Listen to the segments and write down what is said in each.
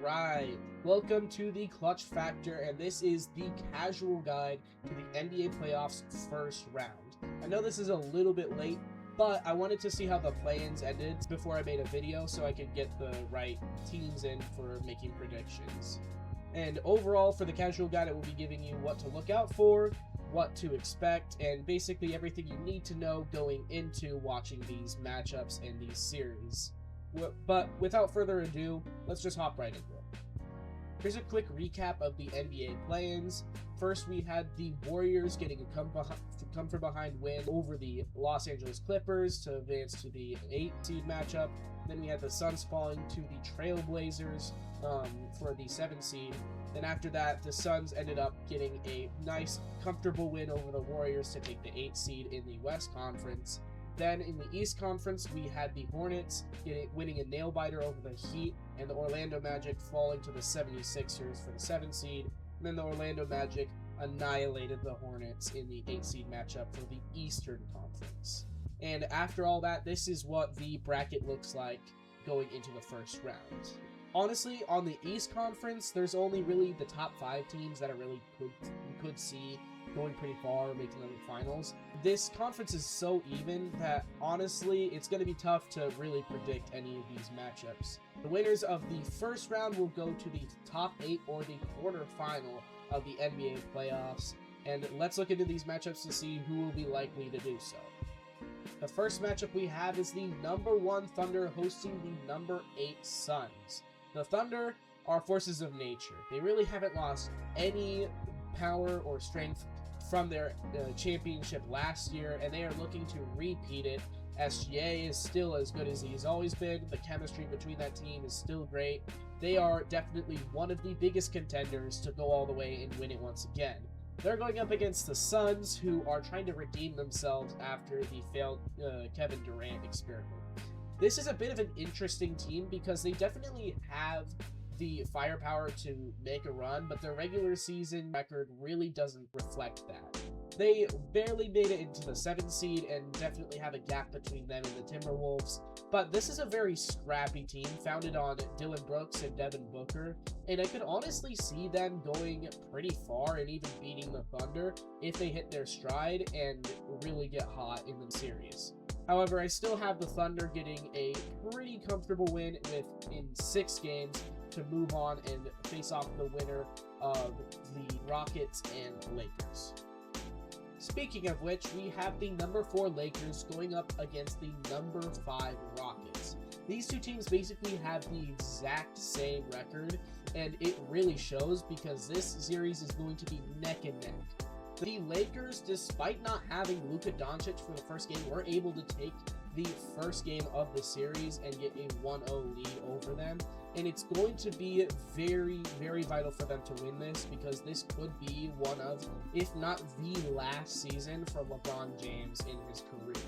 Alright, welcome to the Clutch Factor, and this is the casual guide to the NBA playoffs first round. I know this is a little bit late, but I wanted to see how the play-ins ended before I made a video so I could get the right teams in for making predictions. And overall, for the casual guide, it will be giving you what to look out for, what to expect, and basically everything you need to know going into watching these matchups and these series. But without further ado, let's just hop right into it. Here's a quick recap of the NBA play-ins. First, we had the Warriors getting a come-from-behind win over the Los Angeles Clippers to advance to the 8-seed matchup. Then we had the Suns falling to the Trailblazers for the 7-seed. Then after that, the Suns ended up getting a nice, comfortable win over the Warriors to take the 8-seed in the West Conference. Then in the East Conference, we had the Hornets winning a nail-biter over the Heat, and the Orlando Magic falling to the 76ers for the 7th seed. And then the Orlando Magic annihilated the Hornets in the 8-seed matchup for the Eastern Conference. And after all that, this is what the bracket looks like going into the first round. Honestly, on the East Conference, there's only really the top 5 teams that are really could see going pretty far, making the finals. This conference is so even that honestly, it's going to be tough to really predict any of these matchups. The winners of the first round will go to the top 8 or the quarterfinal of the NBA playoffs. And let's look into these matchups to see who will be likely to do so. The first matchup we have is the number 1 Thunder hosting the number 8 Suns. The Thunder are forces of nature. They really haven't lost any power or strength from their championship last year, and they are looking to repeat it. SGA is still as good as he's always been. The chemistry between that team is still great. They are definitely one of the biggest contenders to go all the way and win it once again. They're going up against the Suns, who are trying to redeem themselves after the failed Kevin Durant experiment. This is a bit of an interesting team because they definitely have the firepower to make a run, but their regular season record really doesn't reflect that. They barely made it into the 7th seed and definitely have a gap between them and the Timberwolves, but this is a very scrappy team founded on Dillon Brooks and Devin Booker, and I could honestly see them going pretty far and even beating the Thunder if they hit their stride and really get hot in the series. However, I still have the Thunder getting a pretty comfortable win in 6 games to move on and face off the winner of the Rockets and Lakers. Speaking of which, we have the number 4 Lakers going up against the number 5 Rockets. These two teams basically have the exact same record, and it really shows because this series is going to be neck and neck. The Lakers, despite not having Luka Doncic for the first game, were able to take the first game of the series and get a 1-0 lead over them. And it's going to be very, very vital for them to win this because this could be one of, if not the last season for LeBron James in his career.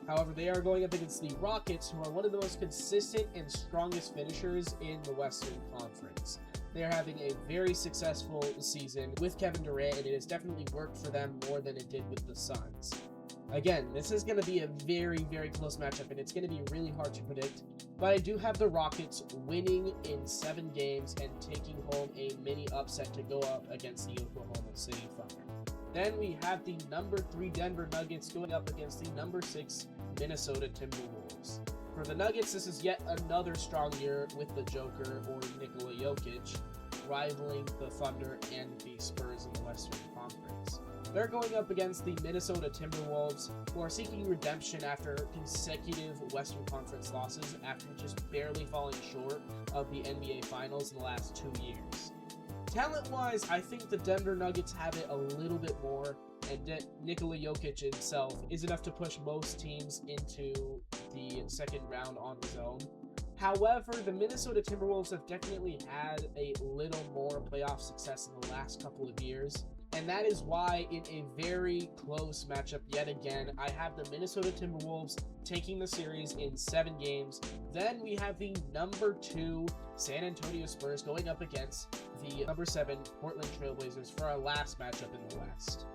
However, they are going up against the Rockets, who are one of the most consistent and strongest finishers in the Western Conference. They are having a very successful season with Kevin Durant, and it has definitely worked for them more than it did with the Suns. Again, this is going to be a very, very close matchup, and it's going to be really hard to predict. But I do have the Rockets winning in 7 games and taking home a mini upset to go up against the Oklahoma City Thunder. Then we have the number 3 Denver Nuggets going up against the number 6 Minnesota Timberwolves. For the Nuggets, this is yet another strong year with the Joker, or Nikola Jokic, rivaling the Thunder and the Spurs in the Western Conference. They're going up against the Minnesota Timberwolves, who are seeking redemption after consecutive Western Conference losses after just barely falling short of the NBA Finals in the last 2 years. Talent-wise, I think the Denver Nuggets have it a little bit more, and Nikola Jokic himself is enough to push most teams into the second round on his own. However, the Minnesota Timberwolves have definitely had a little more playoff success in the last couple of years, and that is why in a very close matchup yet again, I have the Minnesota Timberwolves taking the series in 7 games. Then we have the number 2 San Antonio Spurs going up against the number 7 Portland Trailblazers for our last matchup in the West.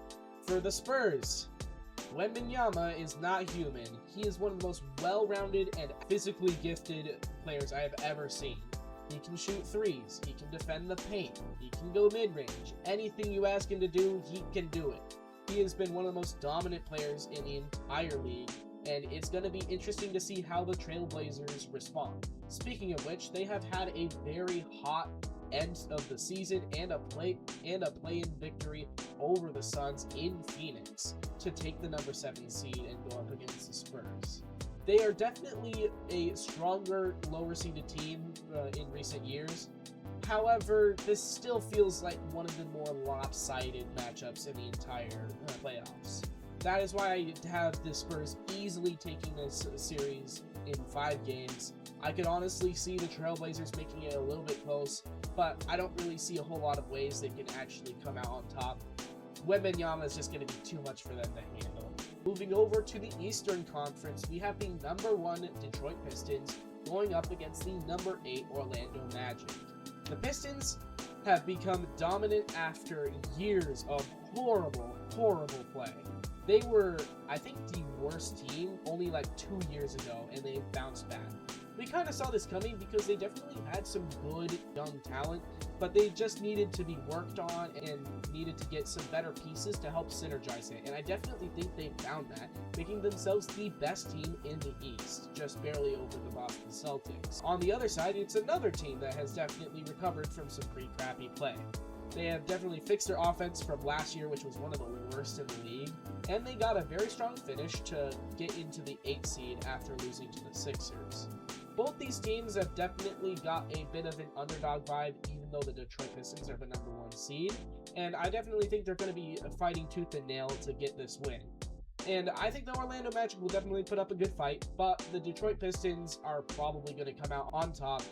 For the Spurs, Wembanyama is not human. He is one of the most well-rounded and physically gifted players I have ever seen. He can shoot threes, he can defend the paint, he can go mid-range. Anything you ask him to do, he can do it. He has been one of the most dominant players in the entire league, and it's going to be interesting to see how the Trailblazers respond. Speaking of which, they have had a very hot end of the season and a play-in victory over the Suns in Phoenix to take the number 7 seed and go up against the Spurs. They are definitely a stronger, lower-seeded team in recent years. However, this still feels like one of the more lopsided matchups in the entire playoffs. That is why I have the Spurs easily taking this series in 5 games. I could honestly see the Trailblazers making it a little bit close, but I don't really see a whole lot of ways they can actually come out on top. Wembanyama is just going to be too much for them to handle. Moving over to the Eastern Conference, we have the number 1 Detroit Pistons going up against the number 8 Orlando Magic. The Pistons have become dominant after years of horrible play. They were, I think, the worst team only like 2 years ago, and they bounced back. We kind of saw this coming because they definitely had some good young talent, but they just needed to be worked on and needed to get some better pieces to help synergize it. And I definitely think they found that, making themselves the best team in the East, just barely over the Boston Celtics. On the other side, it's another team that has definitely recovered from some pretty crappy play. They have definitely fixed their offense from last year, which was one of the worst in the league, and they got a very strong finish to get into the 8th seed after losing to the Sixers. Both these teams have definitely got a bit of an underdog vibe, even though the Detroit Pistons are the number 1 seed, and I definitely think they're going to be fighting tooth and nail to get this win. And I think the Orlando Magic will definitely put up a good fight, but the Detroit Pistons are probably going to come out on top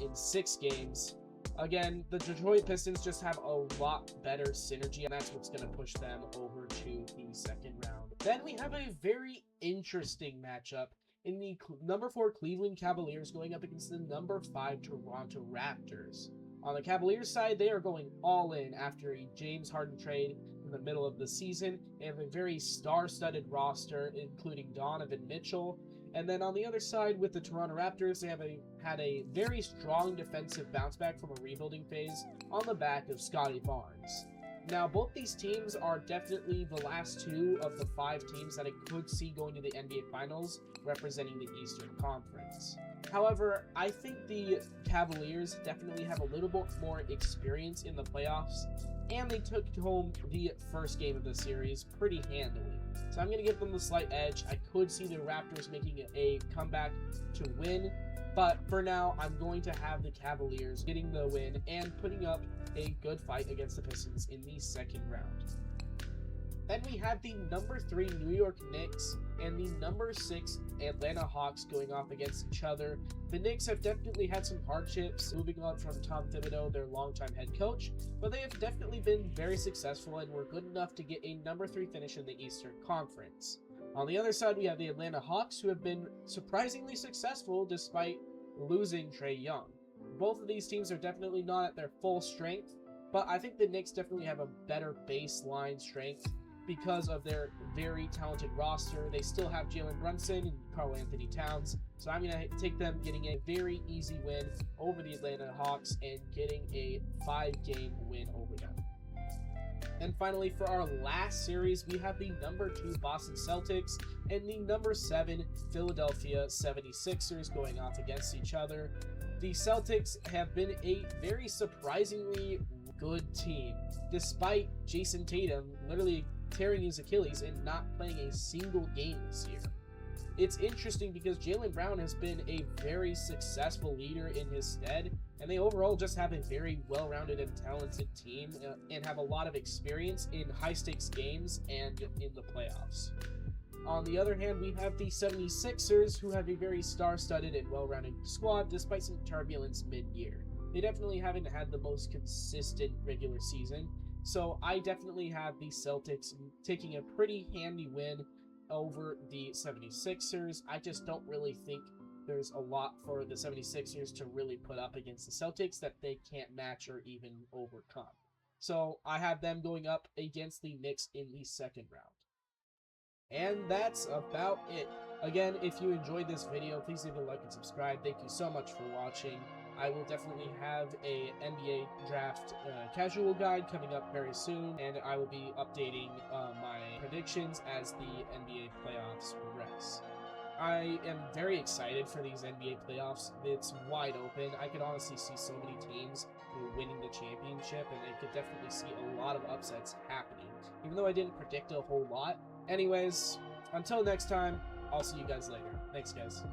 in 6 games. Again, the Detroit Pistons just have a lot better synergy, and that's what's going to push them over to the second round. Then we have a very interesting matchup in the number 4 Cleveland Cavaliers going up against the number 5 Toronto Raptors. On the Cavaliers side, they are going all in after a James Harden trade in the middle of the season. They have a very star-studded roster, including Donovan Mitchell. And then on the other side, with the Toronto Raptors, they have had a very strong defensive bounce back from a rebuilding phase on the back of Scotty Barnes. Now, both these teams are definitely the last 2 of the 5 teams that I could see going to the NBA Finals, representing the Eastern Conference. However, I think the Cavaliers definitely have a little bit more experience in the playoffs, and they took home the first game of the series pretty handily. So I'm going to give them the slight edge. I could see the Raptors making a comeback to win, but for now, I'm going to have the Cavaliers getting the win and putting up a good fight against the Pistons in the second round. Then we have the number 3 New York Knicks and the number 6 Atlanta Hawks going off against each other. The Knicks have definitely had some hardships moving on from Tom Thibodeau, their longtime head coach, but they have definitely been very successful and were good enough to get a number 3 finish in the Eastern Conference. On the other side, we have the Atlanta Hawks, who have been surprisingly successful despite losing Trae Young. Both of these teams are definitely not at their full strength, but I think the Knicks definitely have a better baseline strength because of their very talented roster. They still have Jalen Brunson and Karl-Anthony Towns, so I'm going to take them getting a very easy win over the Atlanta Hawks and getting a 5-game win over them. And finally, for our last series, we have the number 2 Boston Celtics and the number 7 Philadelphia 76ers going off against each other. The Celtics have been a very surprisingly good team, despite Jason Tatum literally tearing his Achilles and not playing a single game this year. It's interesting because Jaylen Brown has been a very successful leader in his stead, and they overall just have a very well-rounded and talented team and have a lot of experience in high-stakes games and in the playoffs. On the other hand, we have the 76ers, who have a very star-studded and well-rounded squad despite some turbulence mid-year. They definitely haven't had the most consistent regular season, so I definitely have the Celtics taking a pretty handy win over the 76ers. I just don't really think there's a lot for the 76ers to really put up against the Celtics that they can't match or even overcome. So I have them going up against the Knicks in the second round. And that's about it. Again, if you enjoyed this video, please leave a like and subscribe. Thank you so much for watching. I will definitely have a NBA draft casual guide coming up very soon, and I will be updating my predictions as the NBA playoffs progress. I am very excited for these NBA playoffs. It's wide open. I could honestly see so many teams winning the championship, and I could definitely see a lot of upsets happening, even though I didn't predict a whole lot. Anyways, until next time, I'll see you guys later. Thanks, guys.